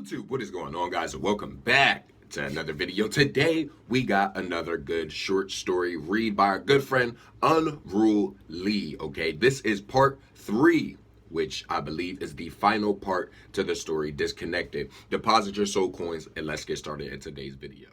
YouTube, what is going on, guys? Welcome back to another video. Today we got another good short story read by our good friend UnRuleLee. Okay, this is part 3, which I believe is the final part to the story Disconnected. Deposit your soul coins and let's get started in today's video.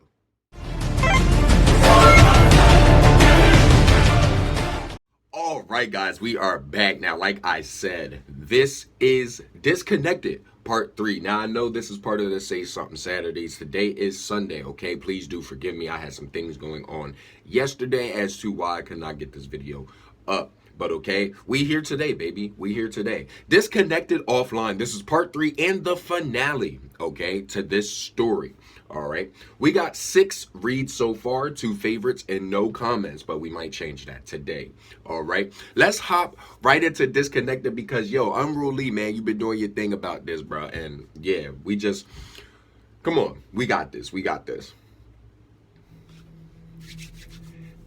All right, guys, we are back now. Like I said, this is Disconnected part 3. Now, I know this is part of the Say Something Saturdays. Today is Sunday, okay? Please do forgive me. I had some things going on yesterday as to why I could not get this video up. But okay, we here today, baby. We here today. Disconnected Offline. This is part 3 and the finale, okay, to this story. All right. We got 6 reads so far, 2 favorites and no comments, but we might change that today. All right. Let's hop right into Disconnected because, yo, UnRuleLee, man, you've been doing your thing about this, bro. And yeah, we just, come on. We got this. We got this.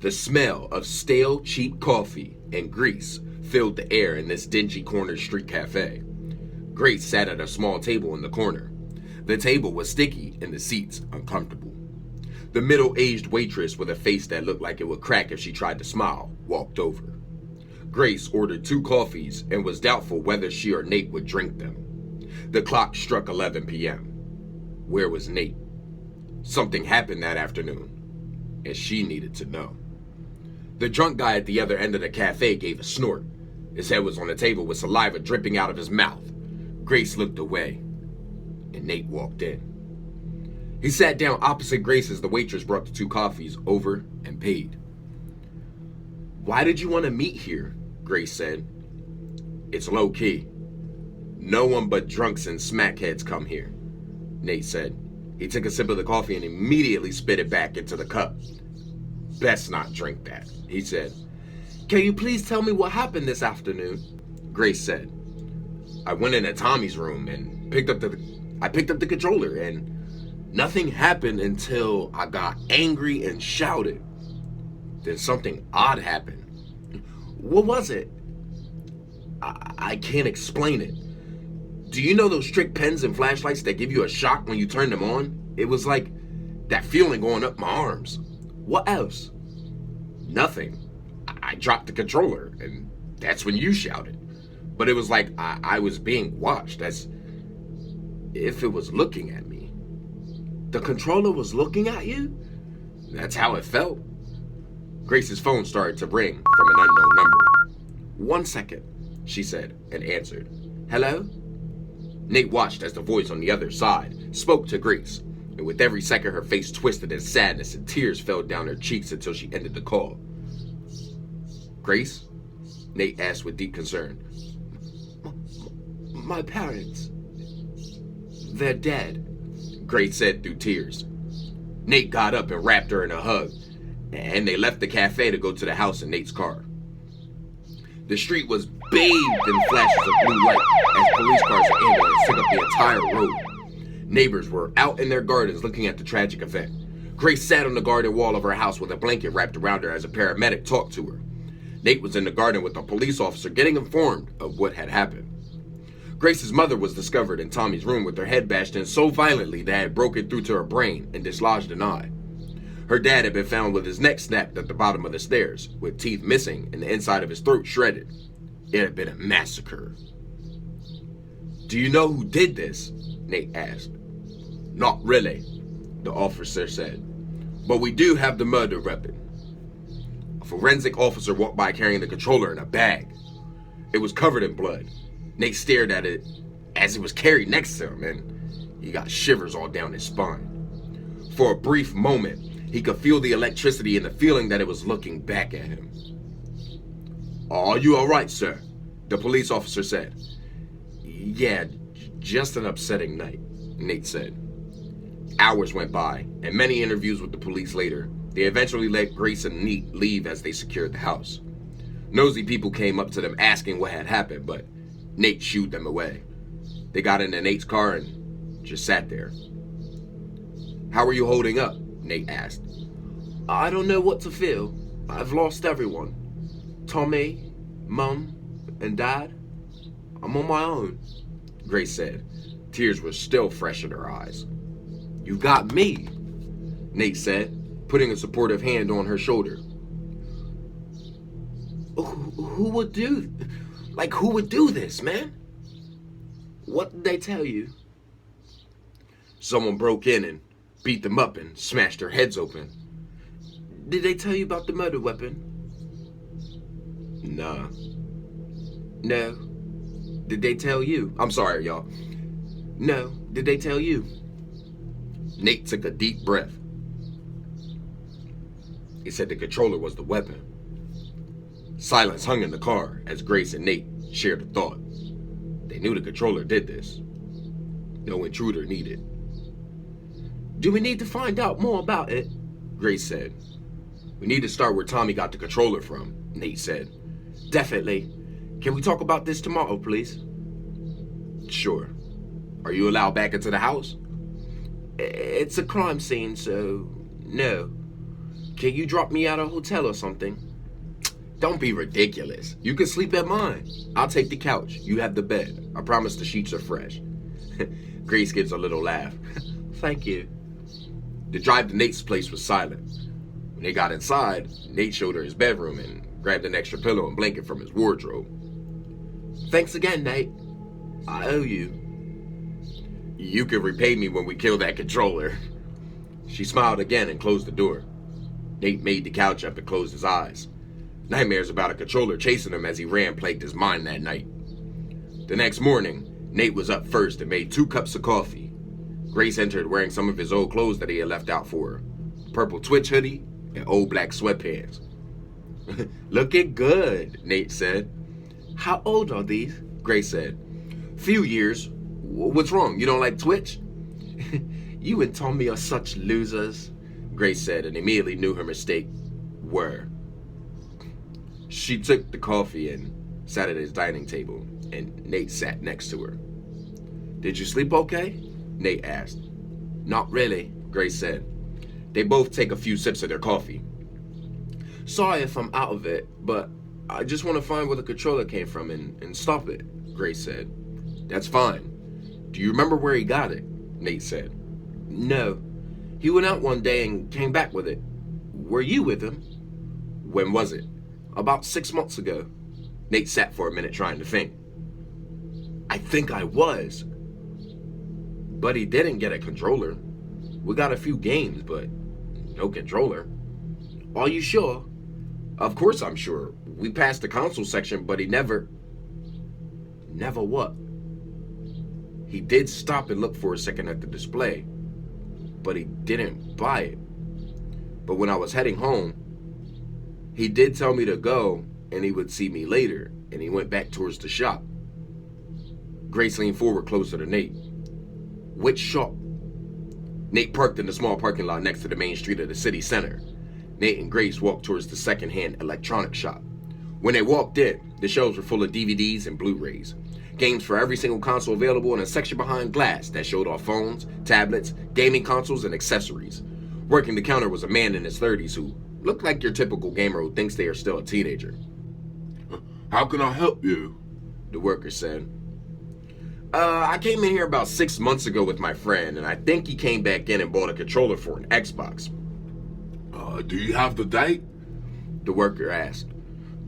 The smell of stale, cheap coffee and grease filled the air in this dingy corner street cafe. Grace sat at a small table in the corner. The table was sticky and the seats uncomfortable. The middle-aged waitress with a face that looked like it would crack if she tried to smile walked over. Grace ordered 2 coffees and was doubtful whether she or Nate would drink them. The clock struck 11 p.m. Where was Nate? Something happened that afternoon, and she needed to know. The drunk guy at the other end of the cafe gave a snort. His head was on the table with saliva dripping out of his mouth. Grace looked away, and Nate walked in. He sat down opposite Grace as the waitress brought the 2 coffees over and paid. "Why did you want to meet here?" Grace said. "It's low key. No one but drunks and smackheads come here," Nate said. He took a sip of the coffee and immediately spit it back into the cup. "Best not drink that," he said. "Can you please tell me what happened this afternoon?" Grace said. "I went into Tommy's room and picked up the controller, and nothing happened until I got angry and shouted. Then something odd happened." "What was it?" I can't explain it. Do you know those trick pens and flashlights that give you a shock when you turn them on? It was like that feeling going up my arms." "What else?" "Nothing. I dropped the controller, and that's when you shouted. But it was like I was being watched, as if it was looking at me." "The controller was looking at you?" "That's how it felt." Grace's phone started to ring from an unknown number. "1 second, she said, and answered. "Hello?" Nate watched as the voice on the other side spoke to Grace, and with every second her face twisted in sadness and tears fell down her cheeks until she ended the call. "Grace?" Nate asked with deep concern. My parents. They're dead," Grace said through tears. Nate got up and wrapped her in a hug, and they left the cafe to go to the house in Nate's car. The street was bathed in flashes of blue light as police cars and ambulances took up the entire road. Neighbors were out in their gardens looking at the tragic event. Grace sat on the garden wall of her house with a blanket wrapped around her as a paramedic talked to her. Nate was in the garden with a police officer getting informed of what had happened. Grace's mother was discovered in Tommy's room with her head bashed in so violently that it had broken through to her brain and dislodged an eye. Her dad had been found with his neck snapped at the bottom of the stairs, with teeth missing and the inside of his throat shredded. It had been a massacre. "Do you know who did this?" Nate asked. "Not really," the officer said, "but we do have the murder weapon." A forensic officer walked by carrying the controller in a bag. It was covered in blood. Nate stared at it as it was carried next to him, and he got shivers all down his spine. For a brief moment, he could feel the electricity and the feeling that it was looking back at him. "Are you all right, sir?" the police officer said. "Yeah, just an upsetting night," Nate said. Hours went by, and many interviews with the police later. They eventually let Grace and Nate leave as they secured the house. Nosy people came up to them asking what had happened, but Nate shooed them away. They got into Nate's car and just sat there. "How are you holding up?" Nate asked. "I don't know what to feel. I've lost everyone. Tommy, Mum, and Dad. I'm on my own," Grace said, Tears were still fresh in her eyes. "You got me," Nate said, putting a supportive hand on her shoulder. Who would do this, man? What did they tell you?" "Someone broke in and beat them up and smashed their heads open." "Did they tell you about the murder weapon?" "Nah." "No. Did they tell you?" "I'm sorry, y'all. No. Did they tell you?" Nate took a deep breath. He said the controller was the weapon. Silence hung in the car as Grace and Nate shared a thought. They knew the controller did this. No intruder needed. "Do we need to find out more about it?" Grace said. "We need to start where Tommy got the controller from," Nate said. "Definitely. Can we talk about this tomorrow, please?" "Sure. Are you allowed back into the house?" "It's a crime scene, so no. Can you drop me at a hotel or something?" "Don't be ridiculous. You can sleep at mine. I'll take the couch. You have the bed. I promise the sheets are fresh." Grace gives a little laugh. "Thank you." The drive to Nate's place was silent. When they got inside, Nate showed her his bedroom and grabbed an extra pillow and blanket from his wardrobe. "Thanks again, Nate. I owe you." "You can repay me when we kill that controller." She smiled again and closed the door. Nate made the couch up and closed his eyes. Nightmares about a controller chasing him as he ran plagued his mind that night. The next morning, Nate was up first and made 2 cups of coffee. Grace entered wearing some of his old clothes that he had left out for her. Purple Twitch hoodie and old black sweatpants. "Looking good," Nate said. "How old are these?" Grace said. "Few years. What's wrong? You don't like Twitch?" "You and Tommy are such losers," Grace said, and immediately knew her mistake. She took the coffee and sat at his dining table, and Nate sat next to her. "Did you sleep okay?" Nate asked. "Not really," Grace said. They both take a few sips of their coffee. "Sorry if I'm out of it, but I just want to find where the controller came from and stop it," Grace said. "That's fine. Do you remember where he got it?" Nate said. "No. He went out one day and came back with it. Were you with him?" "When was it?" "About 6 months ago." Nate sat for a minute trying to think. "I think I was. But he didn't get a controller. We got a few games, but no controller." "Are you sure?" "Of course I'm sure. We passed the console section, but he never..." "Never what?" "He did stop and look for a second at the display, but he didn't buy it. But when I was heading home, he did tell me to go and he would see me later, and he went back towards the shop." Grace leaned forward closer to Nate. "Which shop?" Nate parked in the small parking lot next to the main street of the city center. Nate and Grace walked towards the second-hand electronics shop. When they walked in, the shelves were full of DVDs and Blu-rays. Games for every single console available in a section behind glass that showed off phones, tablets, gaming consoles, and accessories. Working the counter was a man in his 30s who looked like your typical gamer who thinks they are still a teenager. "How can I help you?" the worker said. I came in here about 6 months ago with my friend, and I think he came back in and bought a controller for an Xbox." Do you have the date?" the worker asked.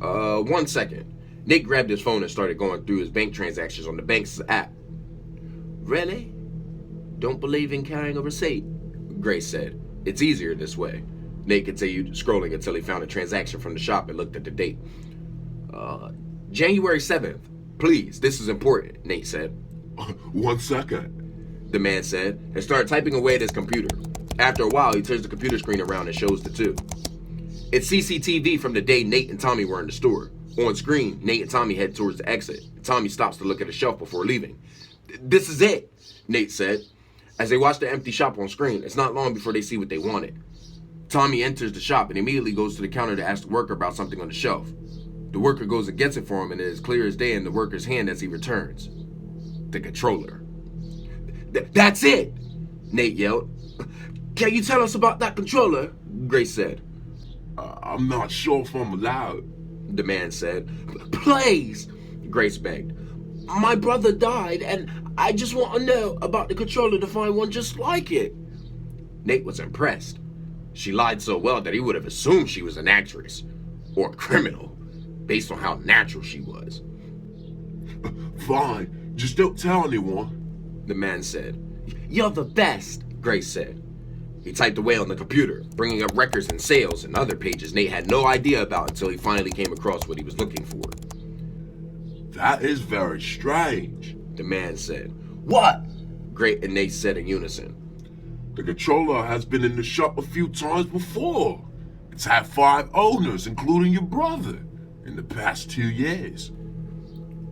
1 second. Nick grabbed his phone and started going through his bank transactions on the bank's app. "Really? Don't believe in carrying a receipt," Grace said. "It's easier this way." Nate continued scrolling until he found a transaction from the shop and looked at the date. January 7th. "Please, this is important," Nate said. 1 second. The man said, and started typing away at his computer. After a while, he turns the computer screen around and shows the two. It's CCTV from the day Nate and Tommy were in the store. On screen, Nate and Tommy head towards the exit. Tommy stops to look at a shelf before leaving. "This is it," Nate said. As they watch the empty shop on screen, it's not long before they see what they wanted. Tommy enters the shop and immediately goes to the counter to ask the worker about something on the shelf. The worker goes and gets it for him, and it is clear as day in the worker's hand as he returns. The controller. "That's it!" Nate yelled. "Can you tell us about that controller?" Grace said. I'm not sure if I'm allowed," the man said. "Please," Grace begged. My brother died, and I just want to know about the controller to find one just like it. Nate was impressed. She lied so well that he would have assumed she was an actress or a criminal based on how natural she was. Fine, just don't tell anyone, the man said. You're the best, Grace said. He typed away on the computer, bringing up records and sales and other pages Nate had no idea about until he finally came across what he was looking for. That is very strange, the man said. What? Grace and Nate said in unison. The controller has been in the shop a few times before. It's had 5 owners, including your brother, in the past 2 years.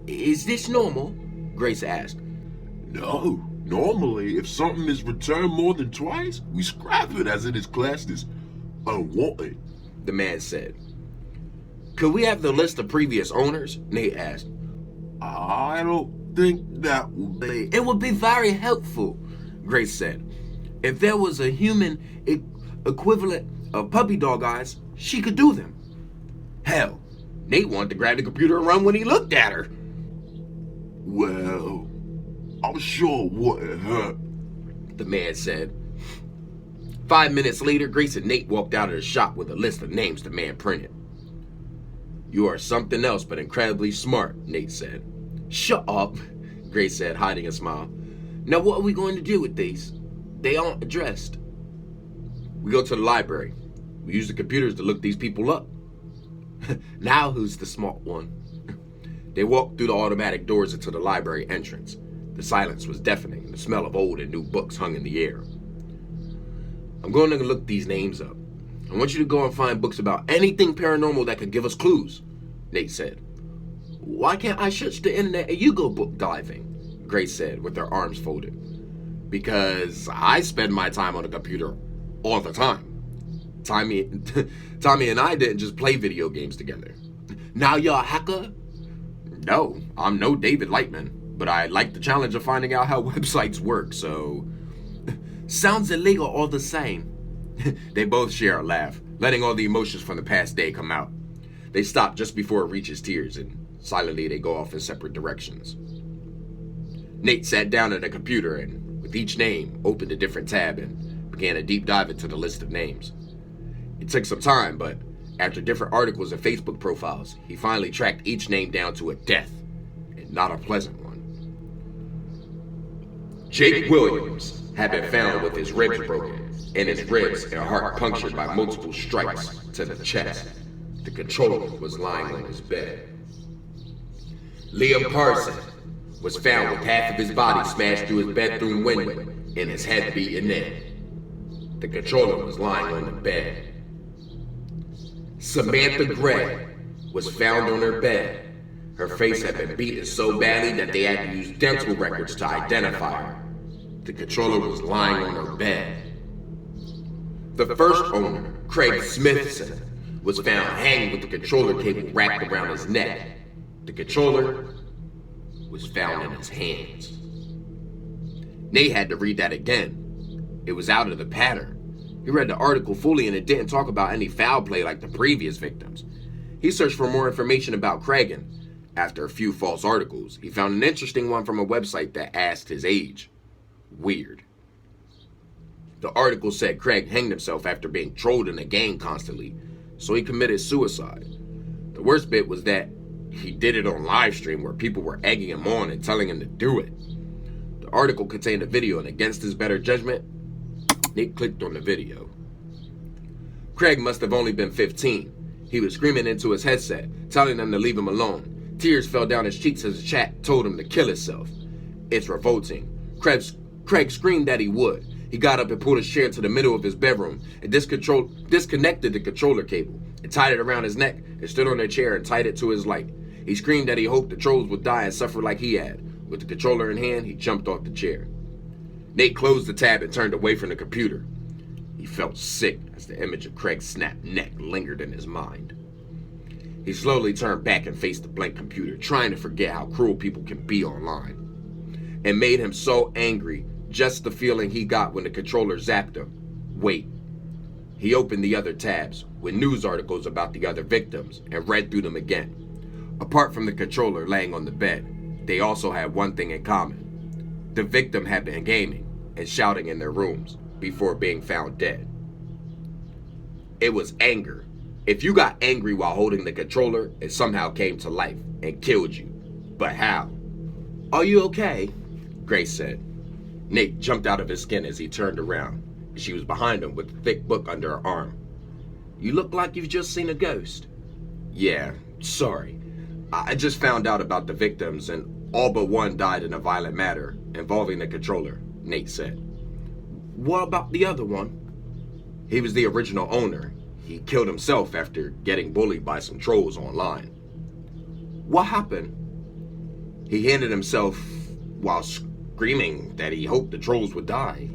Is this normal? Grace asked. No. Normally, if something is returned more than twice, we scrap it as it is classed as unwanted, the man said. Could we have the list of previous owners? Nate asked. I don't think that would be... It would be very helpful, Grace said. If there was a human equivalent of puppy dog eyes, she could do them. Hell, Nate wanted to grab the computer and run when he looked at her. Well, I'm sure it wouldn't hurt, the man said. 5 minutes later, Grace and Nate walked out of the shop with a list of names the man printed. You are something else but incredibly smart, Nate said. Shut up, Grace said, hiding a smile. Now what are we going to do with these? They aren't addressed. We go to the library. We use the computers to look these people up. Now who's the smart one? They walked through the automatic doors into the library entrance. The silence was deafening, and the smell of old and new books hung in the air. I'm going to look these names up. I want you to go and find books about anything paranormal that could give us clues, Nate said. Why can't I search the internet and you go book diving? Grace said with her arms folded. Because I spend my time on the computer all the time. Tommy and I didn't just play video games together. Now you're a hacker? No, I'm no David Lightman, but I like the challenge of finding out how websites work, so... Sounds illegal all the same. They both share a laugh, letting all the emotions from the past day come out. They stop just before it reaches tears, and silently they go off in separate directions. Nate sat down at a computer and, with each name, opened a different tab and began a deep dive into the list of names. It took some time, but after different articles and Facebook profiles, he finally tracked each name down to a death, and not a pleasant one. Jake Williams had been found with his ribs broken, and his ribs and heart punctured by multiple strikes to the chest. The controller was lying on his bed. Liam Parson was found with half of his body smashed through his bedroom window and his head beaten in. The controller was lying on the bed. Samantha Gray was found on her bed. Her face had been beaten so badly that they had to use dental records to identify her. The controller was lying on her bed. The first owner, Craig Smithson, was found hanging with the controller cable wrapped around his neck. The controller was found in his hands. Nate had to read that again. It was out of the pattern. He read the article fully and it didn't talk about any foul play like the previous victims. He searched for more information about Craig and, after a few false articles, he found an interesting one from a website that asked his age. Weird. The article said Craig hanged himself after being trolled in a game constantly, so he committed suicide. The worst bit was that he did it on live stream where people were egging him on and telling him to do it. The article contained a video, and against his better judgment, Nate clicked on the video. Craig must have only been 15. He was screaming into his headset, telling them to leave him alone. Tears fell down his cheeks as the chat told him to kill himself. It's revolting. Craig screamed that he would. He got up and pulled his chair to the middle of his bedroom and disconnected the controller cable and tied it around his neck and stood on the chair and tied it to his light. He screamed that he hoped the trolls would die and suffer like he had. With the controller in hand, he jumped off the chair. Nate closed the tab and turned away from the computer. He felt sick as the image of Craig's snapped neck lingered in his mind. He slowly turned back and faced the blank computer, trying to forget how cruel people can be online. It made him so angry, just the feeling he got when the controller zapped him. Wait. He opened the other tabs with news articles about the other victims and read through them again. Apart from the controller laying on the bed, They also had one thing in common. The victim had been gaming and shouting in their rooms before being found dead. It was anger. If you got angry while holding the controller, it somehow came to life and killed you. But how? "Are you okay?" Grace said. Nate jumped out of his skin as he turned around. She was behind him with a thick book under her arm. "You look like you've just seen a ghost." "Yeah, sorry. I just found out about the victims and all but one died in a violent manner involving the controller," Nate said. "What about the other one?" "He was the original owner. He killed himself after getting bullied by some trolls online." "What happened?" "He handed himself while screaming that he hoped the trolls would die.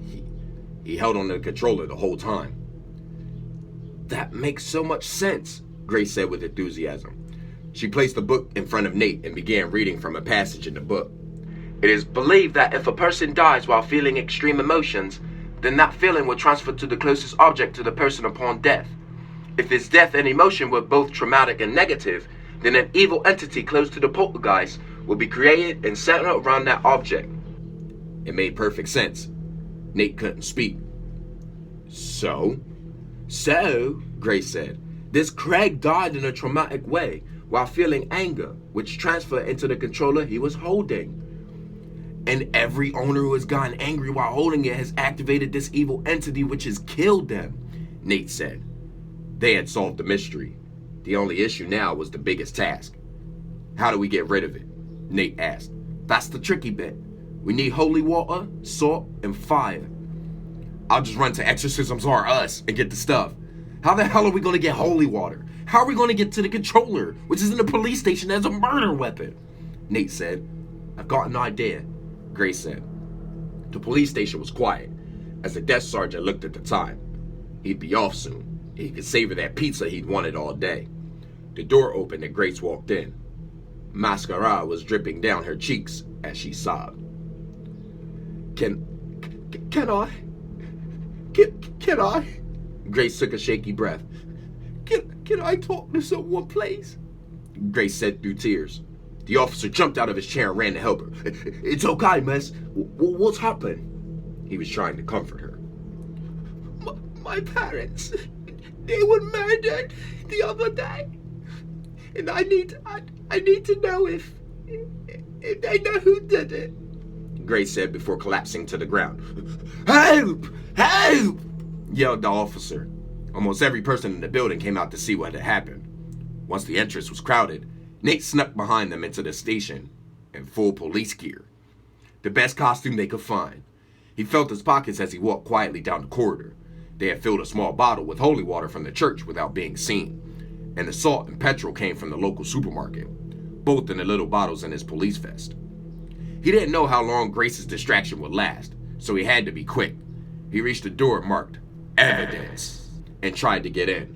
He held on to the controller the whole time." "That makes so much sense," Grace said with enthusiasm. She placed the book in front of Nate and began reading from a passage in the book. "It is believed that if a person dies while feeling extreme emotions, then that feeling will transfer to the closest object to the person upon death. If this death and emotion were both traumatic and negative, then an evil entity close to the poltergeist will be created and centered around that object." It made perfect sense. Nate couldn't speak. So, Grace said, "this Craig died in a traumatic way while feeling anger, which transferred into the controller he was holding. And every owner who has gotten angry while holding it has activated this evil entity which has killed them," Nate said. They had solved the mystery. The only issue now was the biggest task. "How do we get rid of it?" Nate asked. "That's the tricky bit. We need holy water, salt, and fire." "I'll just run to Exorcisms R Us and get the stuff." "How the hell are we going to get holy water? How are we going to get to the controller, which is in the police station as a murder weapon?" Nate said. "I've got an idea," Grace said. The police station was quiet as the desk sergeant looked at the time. He'd be off soon. He could savor that pizza he'd wanted all day. The door opened and Grace walked in. Mascara was dripping down her cheeks as she sobbed. Can I? Grace took a shaky breath. Can I talk to someone, please?" Grace said through tears. The officer jumped out of his chair and ran to help her. "It's okay, miss. What's happened?" He was trying to comfort her. My parents, they were murdered the other day. And I need to know if they know who did it," Grace said before collapsing to the ground. "Help! Help!" yelled the officer. Almost every person in the building came out to see what had happened. Once the entrance was crowded, Nate snuck behind them into the station in full police gear. The best costume they could find. He felt his pockets as he walked quietly down the corridor. They had filled a small bottle with holy water from the church without being seen, and the salt and petrol came from the local supermarket, both in the little bottles in his police vest. He didn't know how long Grace's distraction would last, so he had to be quick. He reached a door marked "Evidence" and tried to get in,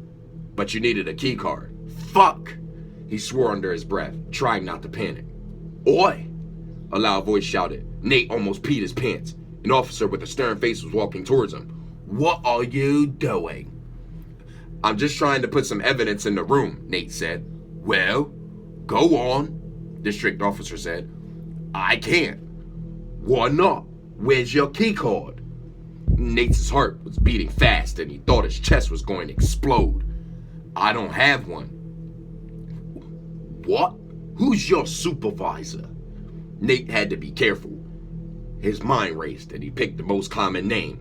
but you needed a key card. "Fuck!" he swore under his breath, trying not to panic. "Oi!" a loud voice shouted. Nate almost peed his pants. An officer with a stern face was walking towards him. "What are you doing?" "I'm just trying to put some evidence in the room," Nate said. "Well, go on," the strict officer said. "I can't." "Why not? Where's your key card?" Nate's heart was beating fast and he thought his chest was going to explode. "I don't have one." "What? Who's your supervisor?" Nate had to be careful. His mind raced and he picked the most common name.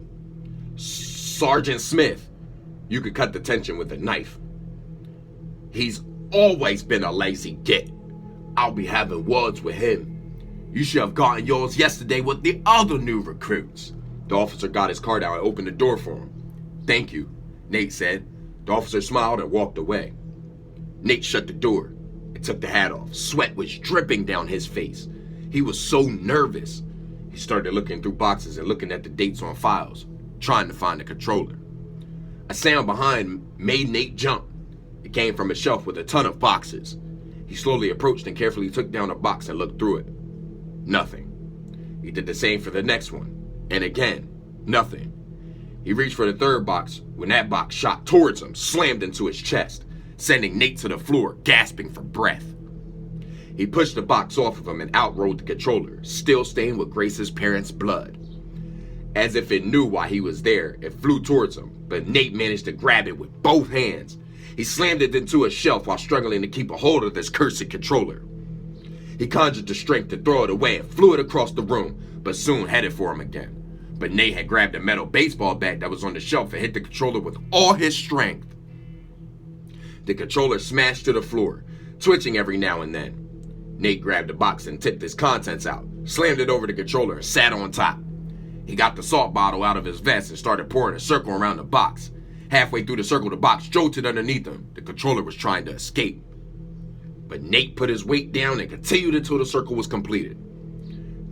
"Sergeant Smith." You could cut the tension with a knife. "He's always been a lazy git. I'll be having words with him. You should have gotten yours yesterday with the other new recruits." The officer got his card out and opened the door for him. "Thank you," Nate said. The officer smiled and walked away. Nate shut the door and took the hat off. Sweat was dripping down his face. He was so nervous. He started looking through boxes and looking at the dates on files, trying to find the controller. A sound behind made Nate jump. It came from a shelf with a ton of boxes. He slowly approached and carefully took down a box and looked through it. Nothing. He did the same for the next one. And again, nothing. He reached for the third box when that box shot towards him, slammed into his chest, sending Nate to the floor, gasping for breath. He pushed the box off of him and out rolled the controller, still stained with Grace's parents' blood. As if it knew why he was there, it flew towards him, but Nate managed to grab it with both hands. He slammed it into a shelf while struggling to keep a hold of this cursed controller. He conjured the strength to throw it away and flew it across the room, but soon headed for him again. But Nate had grabbed a metal baseball bat that was on the shelf and hit the controller with all his strength. The controller smashed to the floor, twitching every now and then. Nate grabbed the box and tipped its contents out, slammed it over the controller and sat on top. He got the salt bottle out of his vest and started pouring a circle around the box. Halfway through the circle, the box jolted underneath him. The controller was trying to escape. But Nate put his weight down and continued until the circle was completed.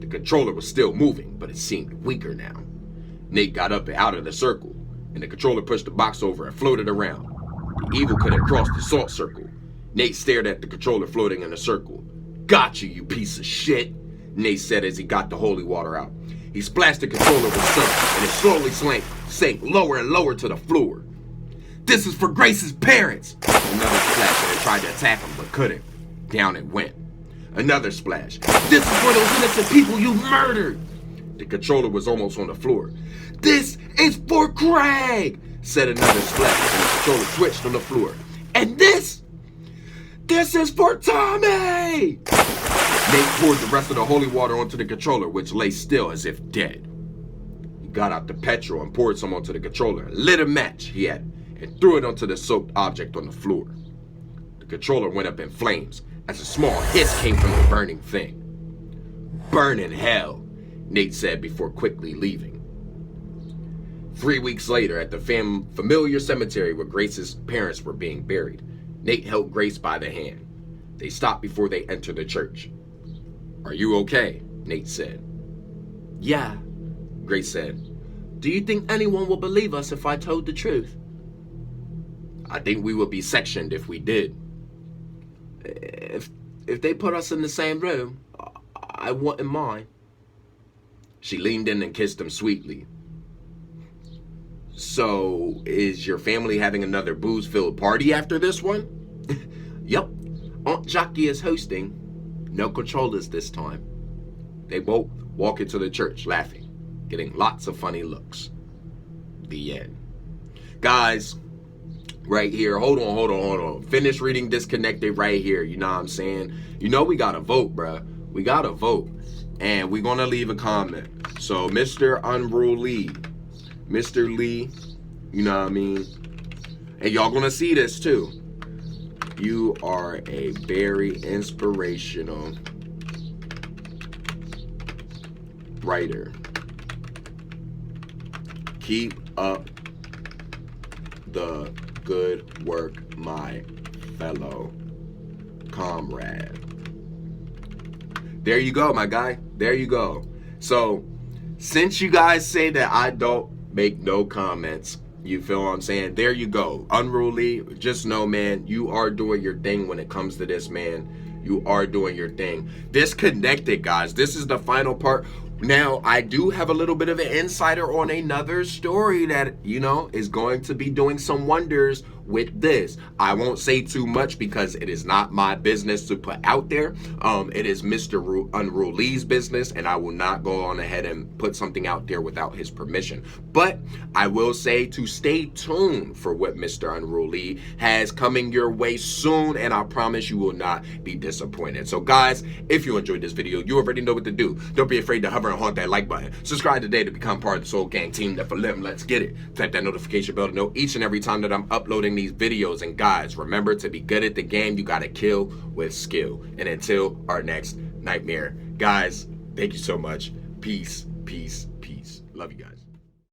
The controller was still moving, but it seemed weaker now. Nate got up and out of the circle, and the controller pushed the box over and floated around. The evil could have crossed the salt circle. Nate stared at the controller floating in the circle. "Got you, you piece of shit," Nate said as he got the holy water out. He splashed the controller with soap, and it slowly sank lower and lower to the floor. "This is for Grace's parents!" Another splash, and it tried to attack him, but couldn't. Down it went. Another splash. "This is for those innocent people you murdered!" The controller was almost on the floor. "This is for Craig!" said another splash, and the controller twitched on the floor. "And this is for Tommy!" Nate poured the rest of the holy water onto the controller, which lay still as if dead. He got out the petrol and poured some onto the controller, lit a match he had, and threw it onto the soaked object on the floor. The controller went up in flames as a small hiss came from the burning thing. "Burn in hell," Nate said before quickly leaving. 3 weeks later, at the familiar cemetery where Grace's parents were being buried, Nate held Grace by the hand. They stopped before they entered the church. "Are you okay?" Nate said. "Yeah," Grace said. "Do you think anyone will believe us if I told the truth?" "I think we would be sectioned if we did." If they put us in the same room, I wouldn't mind." She leaned in and kissed him sweetly. "So, is your family having another booze-filled party after this one?" "Yep. Aunt Jackie is hosting. No controllers this time." They both walk into the church laughing, getting lots of funny looks. The end. Guys, right here, hold on. Finish reading Disconnected right here, you know what I'm saying? You know we gotta vote, bruh. We gotta vote. And we're gonna leave a comment. So, Mr. UnRuleLee, Mr. Lee, you know what I mean? And y'all gonna see this too. You are a very inspirational writer. Keep up the good work, my fellow comrade. There you go, my guy. There you go. So, since you guys say that I don't make no comments, you feel what I'm saying? There you go. UnRuleLee, just know, man, you are doing your thing when it comes to this, man. You are doing your thing. Disconnected, guys. This is the final part. Now, I do have a little bit of an insider on another story that, you know, is going to be doing some wonders with this. I won't say too much because it is not my business to put out there. It is Mr. UnRuleLee's business, and I will not go on ahead and put something out there without his permission. But I will say to stay tuned for what Mr. UnRuleLee has coming your way soon, and I promise you will not be disappointed. So guys, if you enjoyed this video, you already know what to do. Don't be afraid to hover and haunt that like button. Subscribe today to become part of the Soul Gang Team Nephilim. Let's get it. Tap that notification bell to know each and every time that I'm uploading these videos. And guys, remember, to be good at the game, you gotta kill with skill. And until our next nightmare, guys, thank you so much. Peace, peace, peace. Love you guys.